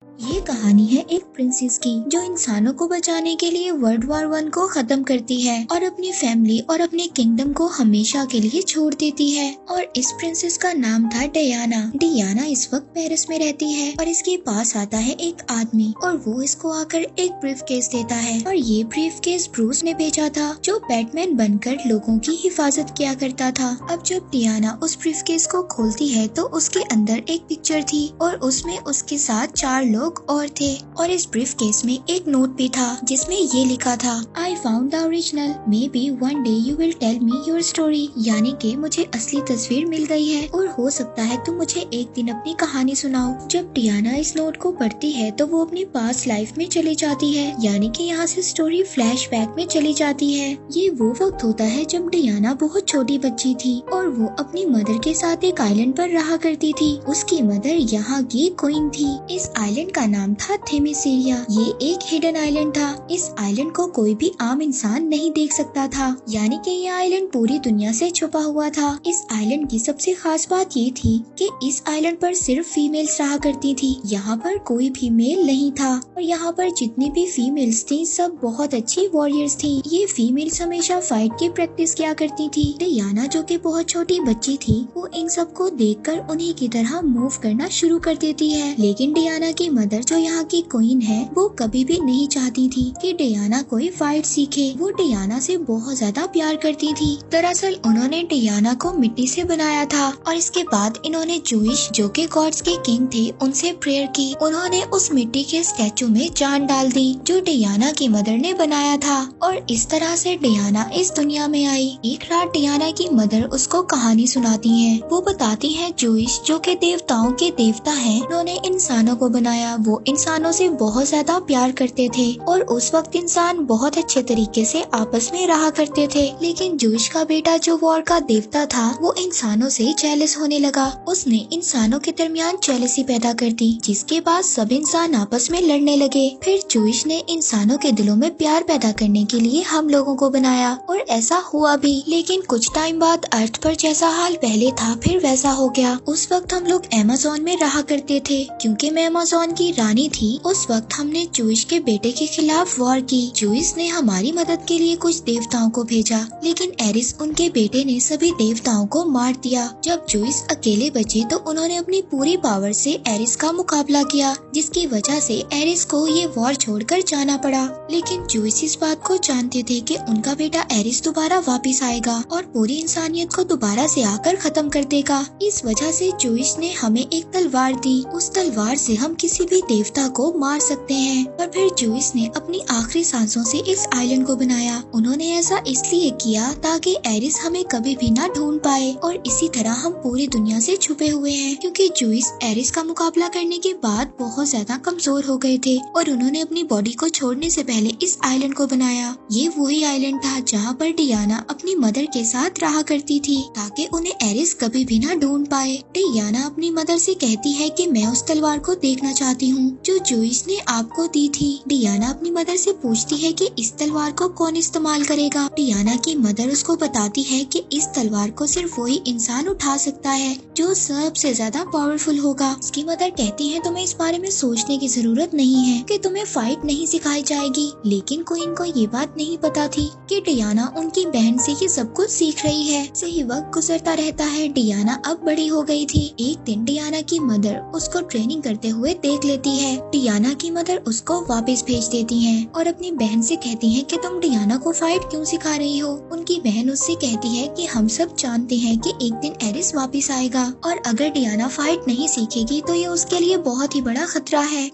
ये कहानी है एक प्रिंसेस की जो इंसानों को बचाने के लिए वर्ल्ड वॉर 1 को खत्म करती है और अपनी फैमिली और अपने किंगडम को हमेशा के लिए छोड़ देती है। और इस प्रिंसेस का नाम था डियाना। डियाना इस वक्त पेरिस में रहती है और इसके पास आता है एक आदमी और वो इसको आकर एक ब्रीफ केस देता है। और ये ब्रीफ केस ब्रूस ने भेजा था जो बैटमैन बनकर लोगों की हिफाजत किया करता था। अब जब डियाना उस ब्रीफ केस को खोलती है तो उसके अंदर एक पिक्चर थी और उसमें उसके साथ 4 लोग और थे। और इस ब्रीफ केस में एक नोट भी था जिसमें ये लिखा था, I found the original, maybe one day you will tell me your story. यानी कि मुझे असली तस्वीर मिल गई है और हो सकता है तुम मुझे एक दिन अपनी कहानी सुनाओ। जब डियाना इस नोट को पढ़ती है तो वो अपनी पास्ट लाइफ में चली जाती है, यानी कि यहाँ से स्टोरी फ्लैशबैक में चली जाती है। ये वो वक्त होता है जब डियाना बहुत छोटी बच्ची थी और वो अपनी मदर के साथ एक आइलैंड पर रहा करती थी। उसकी मदर यहाँ की क्वीन थी। इस आइलैंड का नाम था थेमेसिरिया। ये एक हिडन आइलैंड था। इस आइलैंड को कोई भी आम इंसान नहीं देख सकता था, यानी कि ये आइलैंड पूरी दुनिया से छुपा हुआ था। इस आइलैंड की सबसे खास बात ये थी कि इस आइलैंड पर सिर्फ फीमेल्स रहा करती थी। यहाँ पर कोई भी मेल नहीं था और यहाँ पर जितनी भी फीमेल्स थी सब बहुत अच्छी वॉरियर्स थी। ये फीमेल्स हमेशा फाइट की प्रैक्टिस किया करती थी। डियाना जो कि बहुत छोटी बच्ची थी वो इन सबको देखकर उन्हीं की तरह मूव करना शुरू कर देती है। लेकिन डियाना की मदर जो यहाँ की क्वीन है वो कभी भी नहीं चाहती थी कि डियाना कोई फाइट सीखे। वो डियाना से बहुत ज्यादा प्यार करती थी। दरअसल उन्होंने डियाना को मिट्टी से बनाया था और इसके बाद इन्होंने जूइश जो कि गॉड्स के किंग थे उनसे प्रेयर की। उन्होंने उस मिट्टी के स्टैचू में जान डाल दी जो डियाना की मदर ने बनाया था और इस तरह से डियाना इस दुनिया में आई। एक रात डियाना की मदर उसको कहानी सुनाती है। वो बताती है जूइश जो कि देवताओं के देवता हैं, उन्होंने इंसानों को बनाया। वो इंसानों से बहुत ज्यादा प्यार करते थे और उस वक्त इंसान बहुत अच्छे तरीके से आपस में रहा करते थे। लेकिन जूइश का बेटा जो वॉर का देवता था वो इंसानों से जेलस होने लगा। उसने इंसानों के दरमियान जेलसी पैदा कर दी जिसके बाद सब इंसान आपस में लड़ने लगे। फिर जूइश ने इंसानों के दिलों में प्यार पैदा करने के लिए हम लोगों को बनाया और ऐसा हुआ भी। लेकिन कुछ टाइम बाद अर्थ पर जैसा हाल पहले था फिर वैसा हो गया। उस वक्त हम लोग अमेज़न में रहा करते थे। क्योंकि मैं अमेज़न की रानी थी उस वक्त हमने जूइश के बेटे के खिलाफ वॉर की। जूइश ने हमारी मदद के लिए कुछ देवताओं को भेजा लेकिन एरिस उनके बेटे ने सभी देवताओं को मार दिया। जब जूइश अकेले बचे तो उन्होंने अपनी पूरी पावर से एरिस का मुकाबला किया जिसकी वजह से एरिस को ये वॉर छोड़कर जाना पड़ा। लेकिन जूइश इस बात को जानते थे कि उनका बेटा एरिस दोबारा वापस आएगा और पूरी इंसानियत को दोबारा से आकर खत्म कर देगा। इस वजह से जूइश ने हमें एक तलवार दी। उस तलवार से हम किसी भी देवता को मार सकते हैं। और फिर जूइश ने अपनी आखिरी सांसों से इस आइलैंड को बनाया। उन्होंने ऐसा इसलिए किया ताकि एरिस हमें कभी भी ना ढूंढ पाए और इसी तरह हम पूरी दुनिया से छुपे हुए हैं। क्योंकि जूइश एरिस का मुकाबला करने के बाद बहुत ज्यादा कमजोर हो गए थे और उन्होंने अपनी बॉडी को छोड़ने से पहले इस आइलैंड को बनाया। ये वही आइलैंड था जहाँ पर डियाना अपनी मदर के साथ रहा करती थी ताकि उन्हें एरिस कभी भी ना ढूंढ पाए। डियाना अपनी मदर से कहती है कि मैं उस तलवार को देखना चाहती हूँ जो जूइश ने आपको दी थी। डियाना अपनी मदर से पूछती है कि इस तलवार को कौन इस्तेमाल करेगा। डियाना की मदर उसको बताती है कि इस तलवार को सिर्फ वही इंसान उठा सकता है जो सबसे ज्यादा पावरफुल होगा। उसकी मदर कहती है तुम्हें इस बारे में सोचने की जरूरत नहीं है कि तुम्हें फाइट नहीं सिखाई जाएगी। लेकिन क्वीन को ये बात नहीं पता थी कि डियाना उनकी बहन से ये सब कुछ सीख रही है। सही वक्त गुजरता रहता है। डियाना अब बड़ी हो गई थी। एक दिन डियाना की मदर उसको ट्रेनिंग करते हुए देख लेती है। डियाना की मदर उसको वापस भेज देती हैं और अपनी बहन से कहती हैं कि तुम डियाना को फाइट क्यों सिखा रही हो। उनकी बहन उससे कहती है कि हम सब जानते हैं कि एक दिन एरिस वापस आएगा और अगर डियाना फाइट नहीं सीखेगी तो ये उसके लिए बहुत ही बड़ा खतरा है।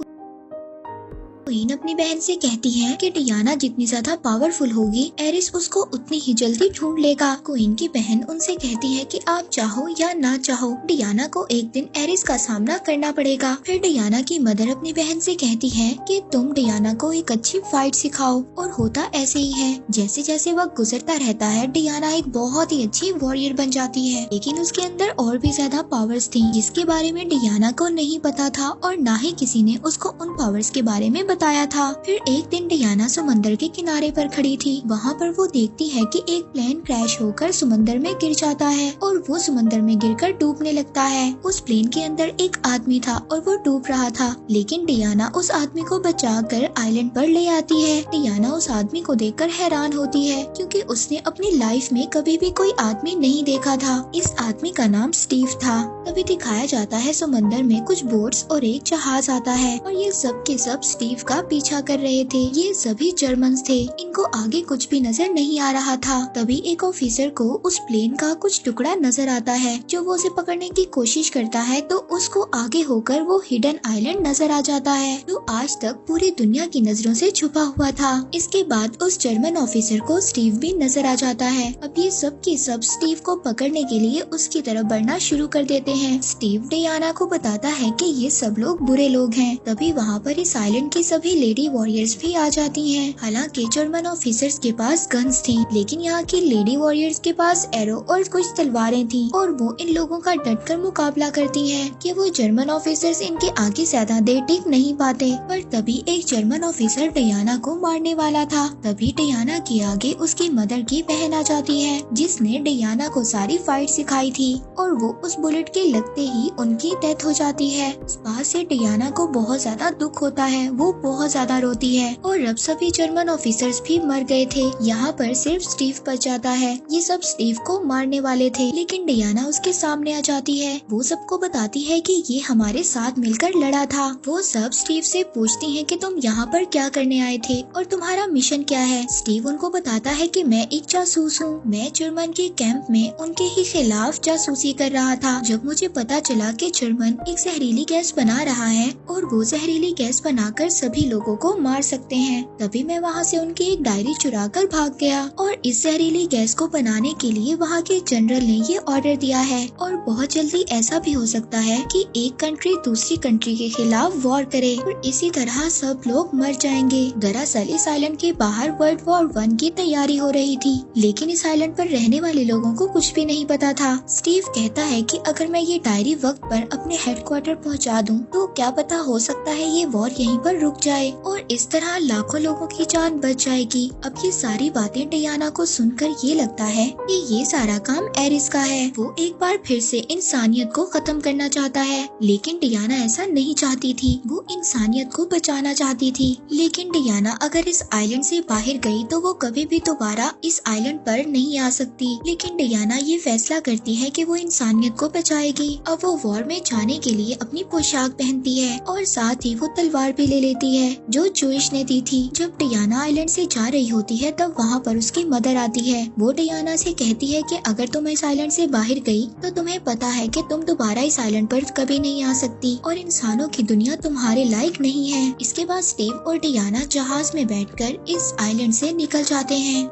क्वीन अपनी बहन से कहती है कि डियाना जितनी ज्यादा पावरफुल होगी एरिस उसको उतनी ही जल्दी ढूंढ लेगा। क्वीन की बहन उनसे कहती है कि आप चाहो या ना चाहो डियाना को एक दिन एरिस का सामना करना पड़ेगा। फिर डियाना की मदर अपनी बहन से कहती है कि तुम डियाना को एक अच्छी फाइट सिखाओ और होता ऐसे ही है। जैसे जैसे वक्त गुजरता रहता है डियाना एक बहुत ही अच्छी वॉरियर बन जाती है। लेकिन उसके अंदर और भी ज्यादा पावर्स थी जिसके बारे में डियाना को नहीं पता था और ना ही किसी ने उसको उन पावर्स के बारे में बताया था। फिर एक दिन डियाना समंदर के किनारे पर खड़ी थी। वहाँ पर वो देखती है कि एक प्लेन क्रैश होकर समंदर में गिर जाता है और वो समंदर में गिरकर डूबने लगता है। उस प्लेन के अंदर एक आदमी था और वो डूब रहा था, लेकिन डियाना उस आदमी को बचाकर आइलैंड पर ले आती है। डियाना उस आदमी को देखकर हैरान होती है क्योंकि उसने अपनी लाइफ में कभी भी कोई आदमी नहीं देखा था। इस आदमी का नाम स्टीव था। तभी दिखाया जाता है समंदर में कुछ बोट्स और एक जहाज आता है और ये सब के सब स्टीव का पीछा कर रहे थे। ये सभी जर्मन्स थे। इनको आगे कुछ भी नजर नहीं आ रहा था। तभी एक ऑफिसर को उस प्लेन का कुछ टुकड़ा नजर आता है जो वो उसे पकड़ने की कोशिश करता है, तो उसको आगे होकर वो हिडन आइलैंड नजर आ जाता है जो आज तक पूरी दुनिया की नजरों से छुपा हुआ था। इसके बाद उस जर्मन ऑफिसर को स्टीव भी नजर आ जाता है। अब ये सब के सब स्टीव को पकड़ने के लिए उसकी तरफ बढ़ना शुरू कर देते हैं। स्टीव डियाना को बताता है कि ये सब लोग बुरे लोग हैं। तभी वहाँ पर इस आइलैंड की सभी लेडी वॉरियर्स भी आ जाती हैं। हालांकि जर्मन ऑफिसर्स के पास गन्स थी, लेकिन यहाँ की लेडी वॉरियर्स के पास एरो और कुछ तलवारें थी और वो इन लोगों का डटकर मुकाबला करती हैं कि वो जर्मन ऑफिसर्स इनके आगे ज्यादा देर टिक नहीं पाते। पर तभी एक जर्मन ऑफिसर डियाना को मारने वाला था। तभी डियाना के आगे उसकी मदर की बहन आ जाती है जिसने डियाना को सारी फाइट सिखाई थी और वो उस बुलेट के लगते ही उनकी डेथ हो जाती है। इस बात से डियाना को बहुत ज्यादा दुख होता है। वो बहुत ज्यादा रोती है और अब सभी जर्मन ऑफिसर्स भी मर गए थे। यहाँ पर सिर्फ स्टीव बच जाता है। ये सब स्टीव को मारने वाले थे, लेकिन डियाना उसके सामने आ जाती है। वो सबको बताती है कि ये हमारे साथ मिलकर लड़ा था। वो सब स्टीव से पूछती हैं कि तुम यहाँ पर क्या करने आए थे और तुम्हारा मिशन क्या है। स्टीव उनको बताता है कि मैं एक जासूस हूँ। मैं जर्मन के कैंप में उनके ही खिलाफ जासूसी कर रहा था। जब मुझे पता चला कि जर्मन एक जहरीली गैस बना रहा है और वो जहरीली गैस बनाकर सभी लोगों को मार सकते हैं, तभी मैं वहाँ से उनकी एक डायरी चुरा कर भाग गया और इस जहरीली गैस को बनाने के लिए वहाँ के जनरल ने ये ऑर्डर दिया है और बहुत जल्दी ऐसा भी हो सकता है कि एक कंट्री दूसरी कंट्री के खिलाफ वॉर करे और इसी तरह सब लोग मर जाएंगे। दरअसल इस आइलैंड के बाहर वर्ल्ड वॉर 1 की तैयारी हो रही थी, लेकिन इस आइलैंड पर रहने वाले लोगों को कुछ भी नहीं पता था। स्टीव कहता है कि अगर मैं ये डायरी वक्त पर अपने हेडक्वार्टर पहुंचा दूं, तो क्या पता हो सकता है ये वॉर यहीं पर रुक जाए और इस तरह लाखों लोगों की जान बच जाएगी। अब ये सारी बातें डियाना को सुनकर ये लगता है कि ये सारा काम एरिस का है। वो एक बार फिर से इंसानियत को खत्म करना चाहता है, लेकिन डियाना ऐसा नहीं चाहती थी। वो इंसानियत को बचाना चाहती थी। लेकिन डियाना अगर इस आइलैंड से बाहर गई तो वो कभी भी दोबारा इस आइलैंड पर नहीं आ सकती। लेकिन डियाना ये फैसला करती है कि वो इंसानियत को बचाएगी। अब वो वॉर में जाने के लिए अपनी पोशाक पहनती है और साथ ही वो तलवार भी ले लेती है जो जूइश ने दी थी। जब डियाना आइलैंड से जा रही होती है तब वहाँ पर उसकी मदर आती है। वो डियाना से कहती है कि अगर तुम इस आइलैंड से बाहर गई तो तुम्हें पता है कि तुम दोबारा इस आइलैंड पर कभी नहीं आ सकती और इंसानों की दुनिया तुम्हारे लायक नहीं है। इसके बाद स्टीव और डियाना जहाज में बैठकर इस आइलैंड से निकल जाते हैं।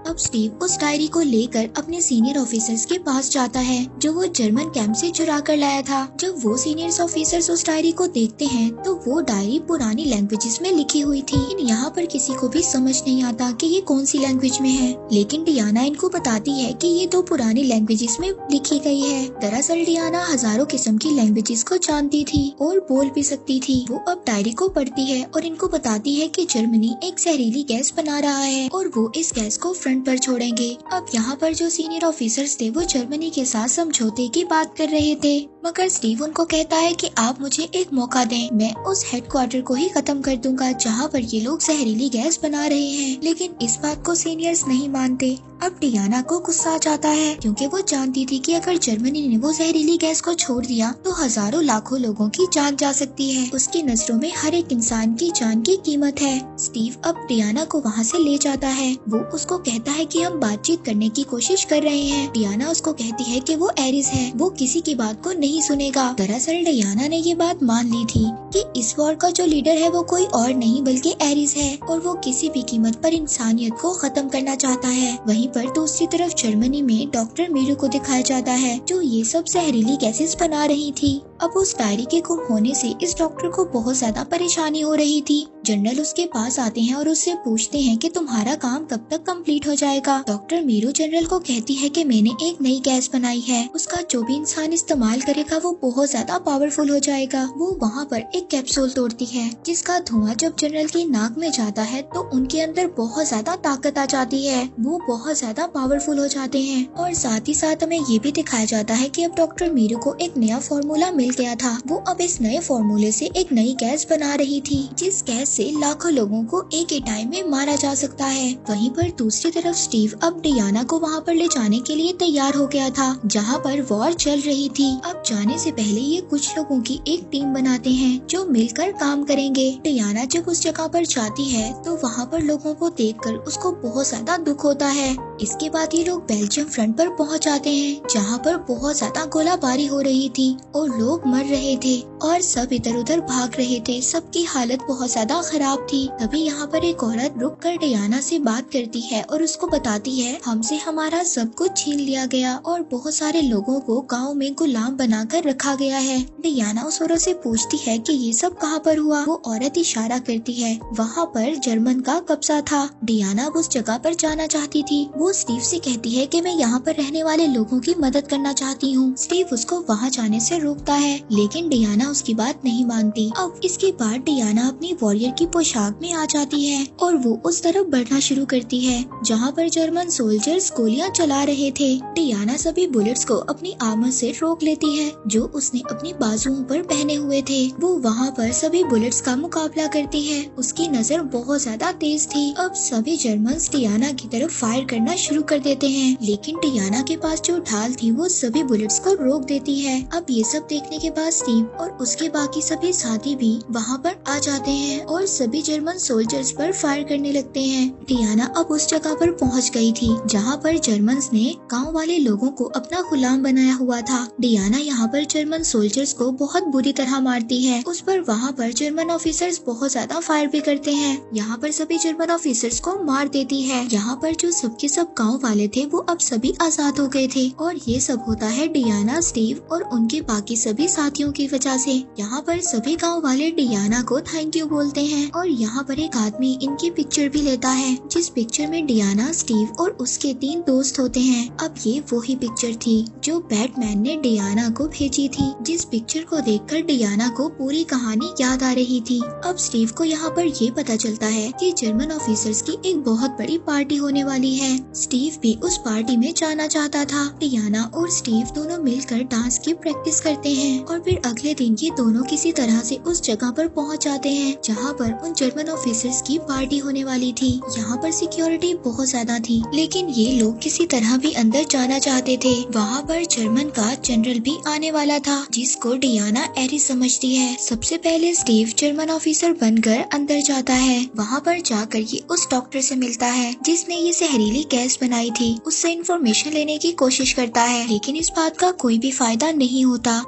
अब स्टीव उस डायरी को लेकर अपने सीनियर ऑफिसर्स के पास जाता है जो वो जर्मन कैंप से चुरा कर लाया था। जब वो सीनियर ऑफिसर्स उस डायरी को देखते हैं तो वो डायरी पुरानी लैंग्वेजेस में लिखी हुई थी। लेकिन यहाँ पर किसी को भी समझ नहीं आता कि ये कौन सी लैंग्वेज में है, लेकिन डियाना इनको बताती है कि ये दो पुरानी लैंग्वेजेस में लिखी गई है। दरअसल डियाना हजारों किस्म की लैंग्वेजेस को जानती थी और बोल भी सकती थी। वो अब डायरी को पढ़ती है और इनको बताती है कि जर्मनी एक जहरीली गैस बना रहा है और वो इस गैस को फ्रंट पर छोड़ेंगे। अब यहाँ पर जो सीनियर ऑफिसर्स थे वो जर्मनी के साथ समझौते की बात कर रहे थे, मगर स्टीव उनको कहता है कि आप मुझे एक मौका दें, मैं उस हेडक्वार्टर को ही खत्म कर दूंगा जहाँ पर ये लोग जहरीली गैस बना रहे हैं। लेकिन इस बात को सीनियर्स नहीं मानते। अब डियाना को गुस्सा आ जाता है क्योंकि वो जानती थी कि अगर जर्मनी ने वो जहरीली गैस को छोड़ दिया तो हजारों लाखों लोगों की जान जा सकती है। उसकी नजरों में हर एक इंसान की जान की कीमत है। स्टीव अब डियाना को वहाँ से ले जाता है। वो उसको कहता है कि हम बातचीत करने की कोशिश कर रहे हैं। डियाना उसको कहती है कि वो एरिस है, वो किसी की बात को नहीं सुनेगा। दरअसल डियाना ने ये बात मान ली थी कि इस वॉर का जो लीडर है वो कोई और नहीं बल्कि एरिस है और वो किसी भी कीमत पर इंसानियत को खत्म करना चाहता है। वहीं पर दूसरी तरफ जर्मनी में डॉक्टर मीरू को दिखाया जाता है जो ये सब जहरीली गैसेस बना रही थी। अब उस डायरी के गुम होने से इस डॉक्टर को बहुत ज्यादा परेशानी हो रही थी। जनरल उसके पास आते हैं और उससे पूछते हैं कि तुम्हारा काम कब तक कंप्लीट हो जाएगा। डॉक्टर मीरू जनरल को कहती है कि मैंने एक नई गैस बनाई है, उसका जो भी इंसान इस्तेमाल करेगा वो बहुत ज्यादा पावरफुल हो जाएगा। वो वहाँ पर एक कैप्सूल तोड़ती है जिसका धुआं जब जनरल की नाक में जाता है तो उनके अंदर बहुत ज्यादा ताकत आ जाती है, वो बहुत ज्यादा पावरफुल हो जाते हैं। और साथ ही साथ हमें ये भी दिखाया जाता है कि अब डॉक्टर मीरू को एक नया फॉर्मूला मिल गया था। वो अब इस नए फॉर्मूले से एक नई गैस बना रही थी जिस गैस से लाखों लोगों को एक ही टाइम में मारा जा सकता है। वहीं पर दूसरी तरफ स्टीव अब डियाना को वहाँ पर ले जाने के लिए तैयार हो गया था जहाँ पर वॉर चल रही थी। अब जाने से पहले ये कुछ लोगों की एक टीम बनाते हैं जो मिलकर काम करेंगे। डियाना जब उस जगह पर जाती है तो वहाँ पर लोगों को देखकर उसको बहुत ज्यादा दुख होता है। इसके बाद ये लोग बेल्जियम फ्रंट पर पहुँच जाते हैं जहाँ पर बहुत ज्यादा गोलाबारी हो रही थी और लोग मर रहे थे और सब इधर उधर भाग रहे थे। सबकी हालत बहुत ज्यादा खराब थी। तभी यहाँ पर एक औरत रुक कर डियाना से बात करती है और उसको बताती है हमसे हमारा सब कुछ छीन लिया गया और बहुत सारे लोगों को गांव में गुलाम बनाकर रखा गया है। डियाना उस औरत से पूछती है कि ये सब कहाँ पर हुआ। वो औरत इशारा करती है वहाँ पर जर्मन का कब्जा था। डियाना अब उस जगह पर जाना चाहती थी। वो स्टीव से कहती है कि मैं यहाँ पर रहने वाले लोगों की मदद करना चाहती हूँ। स्टीव उसको वहाँ जाने से रोकता है लेकिन डियाना उसकी बात नहीं मानती। अब इसके बाद डियाना अपनी वॉरियर की पोशाक में आ जाती है और वो उस तरफ बढ़ना शुरू करती है जहाँ पर जर्मन सोल्जर्स गोलियां चला रहे थे। डियाना सभी बुलेट्स को अपनी आर्मर से रोक लेती है जो उसने अपनी बाजुओं पर पहने हुए थे। वो वहाँ पर सभी बुलेट्स का मुकाबला करती है। उसकी नजर बहुत ज्यादा तेज थी। अब सभी जर्मन्स डियाना की तरफ फायर करना शुरू कर देते हैं लेकिन डियाना के पास जो ढाल थी वो सभी बुलेट्स को रोक देती है। अब ये सब देखने के बाद स्टीव और उसके बाकी सभी साथी भी वहाँ पर आ जाते हैं और सभी जर्मन सोल्जर्स पर फायर करने लगते हैं। डियाना अब उस जगह पर पहुँच गई थी जहाँ पर जर्मन्स ने गांव वाले लोगों को अपना गुलाम बनाया हुआ था। डियाना यहाँ पर जर्मन सोल्जर्स को बहुत बुरी तरह मारती है। उस पर वहाँ पर जर्मन ऑफिसर्स बहुत ज्यादा फायर भी करते हैं। यहाँ पर सभी जर्मन ऑफिसर्स को मार देती है। यहाँ पर जो सबके सब गाँव वाले थे वो अब सभी आजाद हो गए थे और ये सब होता है डियाना, स्टीव और उनके बाकी सभी साथियों की वजह से। यहाँ पर सभी गांव वाले डियाना को थैंक यू बोलते हैं और यहाँ पर एक आदमी इनकी पिक्चर भी लेता है जिस पिक्चर में डियाना, स्टीव और उसके 3 दोस्त होते हैं। अब ये वही पिक्चर थी जो बैटमैन ने डियाना को भेजी थी। जिस पिक्चर को देखकर डियाना को पूरी कहानी याद आ रही थी। अब स्टीव को यहाँ पर ये पता चलता है कि जर्मन ऑफिसर्स की एक बहुत बड़ी पार्टी होने वाली है। स्टीव भी उस पार्टी में जाना चाहता था। डियाना और स्टीव दोनों मिलकर डांस की प्रैक्टिस करते हैं और फिर अगले दिन ये दोनों किसी तरह से उस जगह पर पहुंच जाते हैं जहां पर उन जर्मन ऑफिसर्स की पार्टी होने वाली थी। यहाँ पर सिक्योरिटी बहुत ज्यादा थी लेकिन ये लोग किसी तरह भी अंदर जाना चाहते थे। वहाँ पर जर्मन का जनरल भी आने वाला था जिसको डियाना एरिस समझती है। सबसे पहले स्टीव जर्मन ऑफिसर बनकर अंदर जाता है। वहाँ पर जाकर ये उस डॉक्टर से मिलता है जिसने ये जहरीली गैस बनाई थी। उससे इंफॉर्मेशन लेने की कोशिश करता है लेकिन इस बात का कोई भी फायदा नहीं होता।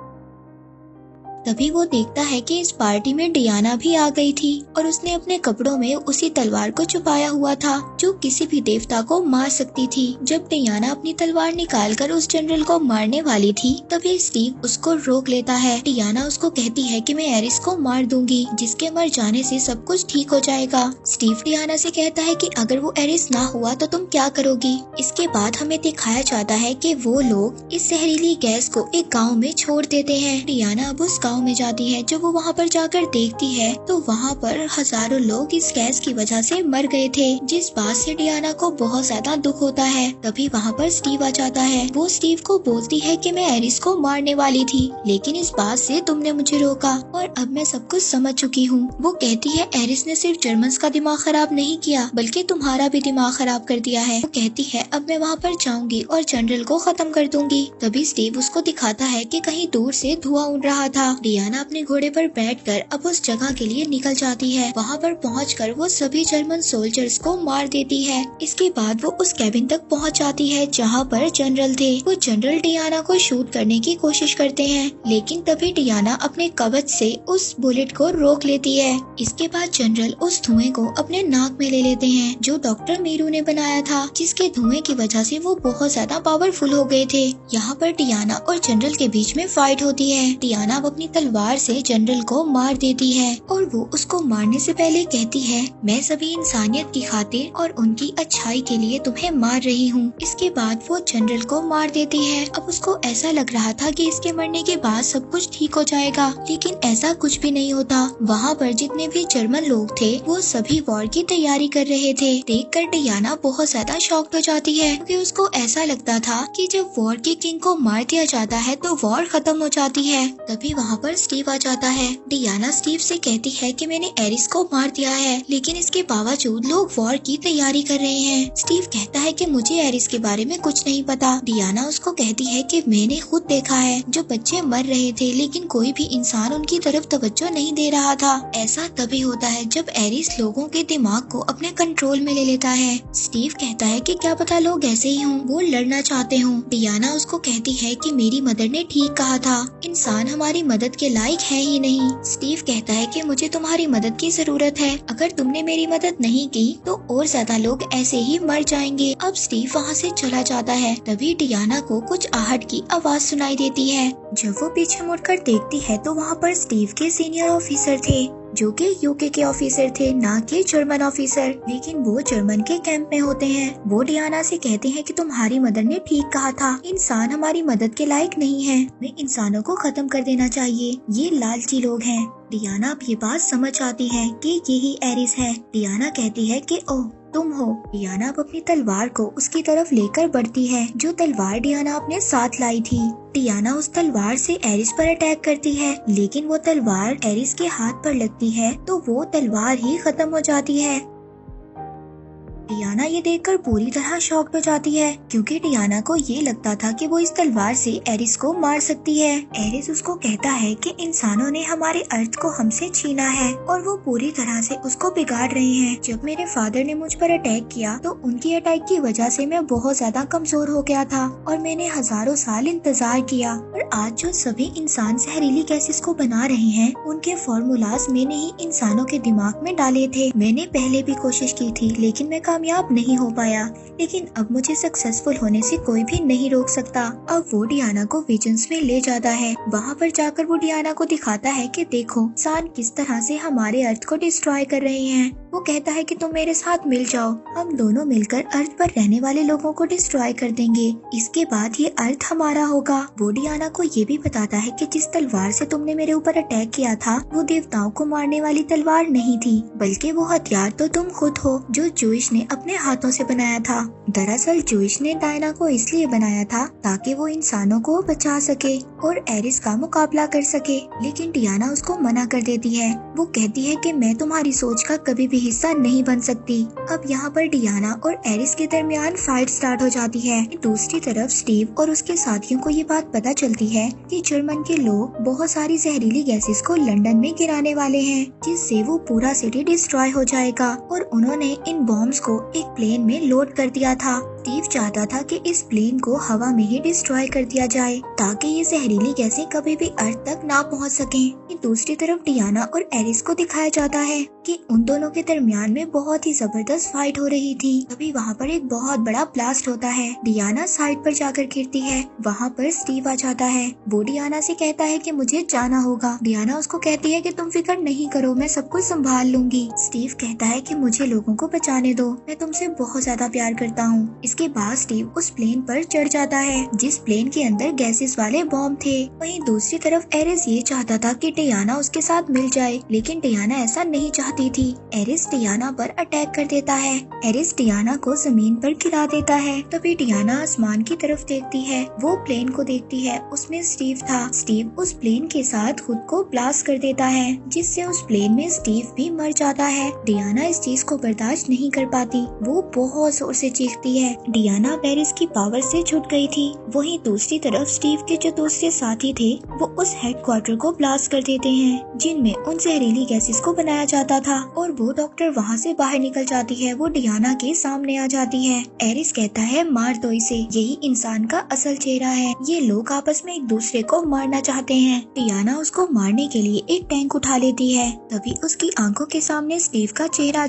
तभी वो देखता है कि इस पार्टी में डियाना भी आ गई थी और उसने अपने कपड़ों में उसी तलवार को छुपाया हुआ था जो किसी भी देवता को मार सकती थी। जब डियाना अपनी तलवार निकालकर उस जनरल को मारने वाली थी तभी स्टीव उसको रोक लेता है। डियाना उसको कहती है कि मैं एरिस को मार दूंगी जिसके मर जाने से सब कुछ ठीक हो जाएगा। स्टीव डियाना से कहता है कि अगर वो एरिस ना हुआ तो तुम क्या करोगी। इसके बाद हमें दिखाया जाता है कि वो लोग इस जहरीली गैस को एक गाँव में छोड़ देते हैं। डियाना अब उस में जाती है। जब वो वहाँ पर जाकर देखती है तो वहाँ पर हजारों लोग इस गैस की वजह से मर गए थे जिस बात से डियाना को बहुत ज्यादा दुख होता है। तभी वहाँ पर स्टीव आ जाता है। वो स्टीव को बोलती है कि मैं एरिस को मारने वाली थी लेकिन इस बात से तुमने मुझे रोका और अब मैं सब कुछ समझ चुकी हूँ। वो कहती है एरिस ने सिर्फ जर्मन्स का दिमाग खराब नहीं किया बल्कि तुम्हारा भी दिमाग खराब कर दिया है। वो कहती है अब मैं वहाँ पर जाऊंगी और जनरल को खत्म कर दूंगी। तभी स्टीव उसको दिखाता है कि कहीं दूर से धुआं उड़ रहा था डियाना अपने घोड़े पर बैठकर अब उस जगह के लिए निकल जाती है। वहाँ पर पहुंचकर वो सभी जर्मन सोल्जर्स को मार देती है। इसके बाद वो उस कैबिन तक पहुँच जाती है जहाँ पर जनरल थे। वो जनरल डियाना को शूट करने की कोशिश करते हैं, लेकिन तभी डियाना अपने कवच से उस बुलेट को रोक लेती है। इसके बाद जनरल उस धुएं को अपने नाक में ले लेते हैं जो डॉक्टर मीरू ने बनाया था, जिसके धुएं की वजह से वो बहुत ज्यादा पावरफुल हो गए थे। यहाँ पर डियाना और जनरल के बीच में फाइट होती है। डियाना अपनी तलवार से जनरल को मार देती है और वो उसको मारने से पहले कहती है, मैं सभी इंसानियत की खातिर और उनकी अच्छाई के लिए तुम्हें मार रही हूँ। इसके बाद वो जनरल को मार देती है। अब उसको ऐसा लग रहा था कि इसके मरने के बाद सब कुछ ठीक हो जाएगा, लेकिन ऐसा कुछ भी नहीं होता। वहाँ पर जितने भी जर्मन लोग थे वो सभी वॉर की तैयारी कर रहे थे। देखकर डियाना बहुत ज्यादा शॉक्ड हो जाती है, क्योंकि उसको ऐसा लगता था कि जब वॉर के किंग को मार दिया जाता है तो वॉर खत्म हो जाती है। तभी वहाँ पर स्टीव आ जाता है। डियाना स्टीव से कहती है कि मैंने एरिस को मार दिया है, लेकिन इसके बावजूद लोग वॉर की तैयारी कर रहे हैं। स्टीव कहता है कि मुझे एरिस के बारे में कुछ नहीं पता। डियाना उसको कहती है कि मैंने खुद देखा है, जो बच्चे मर रहे थे लेकिन कोई भी इंसान उनकी तरफ तवज्जो नहीं दे रहा था। ऐसा तभी होता है जब एरिस लोगों के दिमाग को अपने कंट्रोल में ले लेता है। स्टीव कहता है कि क्या पता लोग ऐसे ही हों, वो लड़ना चाहते हों। डियाना उसको कहती है कि मेरी मदर ने ठीक कहा था, इंसान हमारी मदद के लायक है ही नहीं। स्टीव कहता है कि मुझे तुम्हारी मदद की जरूरत है, अगर तुमने मेरी मदद नहीं की तो और ज्यादा लोग ऐसे ही मर जाएंगे। अब स्टीव वहाँ से चला जाता है। तभी डियाना को कुछ आहट की आवाज सुनाई देती है। जब वो पीछे मुड़कर देखती है तो वहाँ पर स्टीव के सीनियर ऑफिसर थे, जो कि यूके के ऑफिसर थे, ना कि जर्मन ऑफिसर, लेकिन वो जर्मन के कैंप में होते हैं। वो डियाना से कहते हैं कि तुम्हारी मदर ने ठीक कहा था, इंसान हमारी मदद के लायक नहीं है, हमें इंसानों को खत्म कर देना चाहिए, ये लालची लोग हैं। डियाना अब ये बात समझ आती है कि यही एरिस है। डियाना कहती है कि ओह तुम हो। डियाना अब अपनी तलवार को उसकी तरफ लेकर बढ़ती है, जो तलवार डियाना अपने साथ लाई थी। डियाना उस तलवार से एरिस पर अटैक करती है, लेकिन वो तलवार एरिस के हाथ पर लगती है तो वो तलवार ही खत्म हो जाती है। डियाना ये देखकर पूरी तरह शॉक्ड हो जाती है, क्योंकि डियाना को ये लगता था कि वो इस तलवार से एरिस को मार सकती है। एरिस उसको कहता है कि इंसानों ने हमारे अर्थ को हमसे छीना है और वो पूरी तरह से उसको बिगाड़ रहे हैं। जब मेरे फादर ने मुझ पर अटैक किया तो उनकी अटैक की वजह से मैं बहुत ज्यादा कमजोर हो गया था और मैंने हजारों साल इंतजार किया, और आज जो सभी इंसान जहरीली गैसेस को बना रहे हैं उनके फॉर्मूलाज मैंने ही इंसानों के दिमाग में डाले थे। मैंने पहले भी कोशिश की थी लेकिन मैं कामयाब नहीं हो पाया, लेकिन अब मुझे सक्सेसफुल होने से कोई भी नहीं रोक सकता। अब वो डियाना को विजन्स में ले जाता है। वहाँ पर जाकर वो डियाना को दिखाता है कि देखो इंसान किस तरह से हमारे अर्थ को डिस्ट्रॉय कर रहे हैं। वो कहता है कि तुम मेरे साथ मिल जाओ, हम दोनों मिलकर अर्थ पर रहने वाले लोगों को डिस्ट्रॉय कर देंगे, इसके बाद ये अर्थ हमारा होगा। वो डियाना को ये भी बताता है कि जिस तलवार से तुमने मेरे ऊपर अटैक किया था वो देवताओं को मारने वाली तलवार नहीं थी, बल्कि वो हथियार तो तुम खुद हो, जो जूइश ने अपने हाथों से बनाया था। दरअसल जूइश ने डायना को इसलिए बनाया था ताकि वो इंसानों को बचा सके और एरिस का मुकाबला कर सके, लेकिन डियाना उसको मना कर देती है। वो कहती है कि मैं तुम्हारी सोच का कभी भी हिस्सा नहीं बन सकती। अब यहाँ पर डियाना और एरिस के दरमियान फाइट स्टार्ट हो जाती है। दूसरी तरफ स्टीव और उसके साथियों को ये बात पता चलती है कि जर्मन के लोग बहुत सारी जहरीली गैसेस को लंदन में गिराने वाले हैं, जिससे वो पूरा सिटी डिस्ट्रॉय हो जाएगा, और उन्होंने इन बॉम्ब्स को एक प्लेन में लोड कर दिया था। स्टीव चाहता था कि इस प्लेन को हवा में ही डिस्ट्रॉय कर दिया जाए ताकि ये जहरीली गैसें कभी भी अर्थ तक ना पहुंच सकें। दूसरी तरफ डियाना और एरिस को दिखाया जाता है कि उन दोनों के दरमियान में बहुत ही जबरदस्त फाइट हो रही थी। तभी वहाँ पर एक बहुत बड़ा ब्लास्ट होता है। डियाना साइड पर जाकर गिरती है। वहाँ पर स्टीव आ जाता है। वो डियाना से कहता है कि मुझे जाना होगा। डियाना उसको कहती है कि तुम फिक्र नहीं करो, मैं सब कुछ संभाल लूंगी। स्टीव कहता है कि मुझे लोगों को बचाने दो, मैं तुमसे बहुत ज्यादा प्यार करता हूँ। इसके बाद स्टीव उस प्लेन पर चढ़ जाता है जिस प्लेन के अंदर गैसेस वाले बॉम्ब थे। वहीं दूसरी तरफ एरिस ये चाहता था कि डियाना उसके साथ मिल जाए, लेकिन डियाना ऐसा नहीं चाहती थी। एरिस डियाना पर अटैक कर देता है। एरिस डियाना को जमीन पर गिरा देता है। तभी डियाना आसमान की तरफ देखती है। वो प्लेन को देखती है, उसमें स्टीव था। स्टीव उस प्लेन के साथ खुद को ब्लास्ट कर देता है, जिससे उस प्लेन में स्टीव भी मर जाता है। डियाना इस चीज को बर्दाश्त नहीं कर पाती। वो बहुत जोर से चीखती है डियाना एरिस की पावर से छूट गई थी। वहीं दूसरी तरफ स्टीव के जो दूसरे साथी थे वो उस हेडक्वार्टर को ब्लास्ट कर देते हैं जिनमें उन जहरीली गैसेस को बनाया जाता था और वो डॉक्टर वहाँ से बाहर निकल जाती है। वो डियाना के सामने आ जाती है। एरिस कहता है मार दो इसे, यही इंसान का असल चेहरा है। ये लोग आपस में एक दूसरे को मारना चाहते हैं। डियाना उसको मारने के लिए एक टैंक उठा लेती है। तभी उसकी आंखों के सामने स्टीव का चेहरा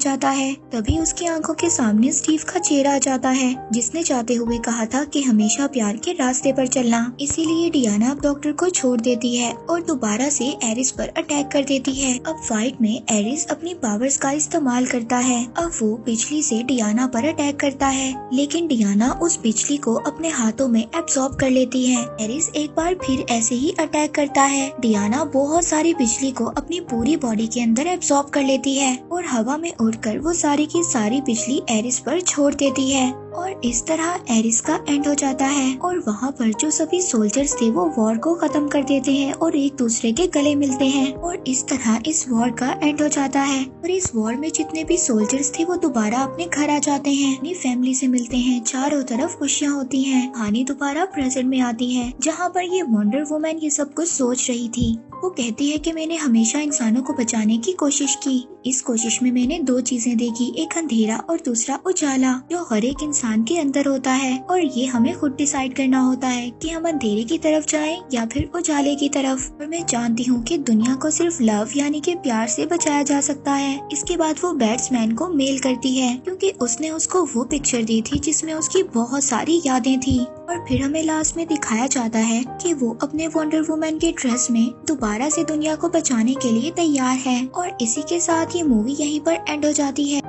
आ जाता है। जिसने चाहते हुए कहा था कि हमेशा प्यार के रास्ते पर चलना। इसीलिए डियाना अब डॉक्टर को छोड़ देती है और दोबारा से एरिस पर अटैक कर देती है। अब फाइट में एरिस अपनी पावर्स का इस्तेमाल करता है। अब वो बिजली से डियाना पर अटैक करता है, लेकिन डियाना उस बिजली को अपने हाथों में एब्सॉर्ब कर लेती है। एरिस एक बार फिर ऐसे ही अटैक करता है। डियाना बहुत सारी बिजली को अपनी पूरी बॉडी के अंदर एब्सॉर्ब कर लेती है और हवा में उड़कर वो सारी की सारी बिजली एरिस पर छोड़ देती है और इस तरह एरिस का एंड हो जाता है। और वहाँ पर जो सभी सोल्जर्स थे वो वॉर को खत्म कर देते हैं और एक दूसरे के गले मिलते हैं और इस तरह इस वॉर का एंड हो जाता है। और इस वॉर में जितने भी सोल्जर्स थे वो दोबारा अपने घर आ जाते हैं, अपनी फैमिली से मिलते हैं। चारों तरफ खुशियाँ होती हैं। कहानी दोबारा प्रेजेंट में आती है जहाँ पर ये वंडर वुमन ये सब कुछ सोच रही थी। वो कहती है कि मैंने हमेशा इंसानों को बचाने की कोशिश की। इस कोशिश में मैंने दो चीजें देखी, एक अंधेरा और दूसरा उजाला, जो हर एक इंसान के अंदर होता है। और ये हमें खुद डिसाइड करना होता है कि हम अंधेरे की तरफ जाएं या फिर उजाले की तरफ। और मैं जानती हूँ कि दुनिया को सिर्फ लव यानी कि प्यार से बचाया जा सकता है। इसके बाद वो बैट्समैन को मेल करती है क्योंकि उसने उसको वो पिक्चर दी थी जिसमें उसकी बहुत सारी यादें थी। और फिर हमें लास्ट में दिखाया जाता है कि वो अपने वंडर वुमन के ड्रेस में दोबारा से दुनिया को बचाने के लिए तैयार है। और इसी के साथ ये मूवी यहीं पर एंड हो जाती है।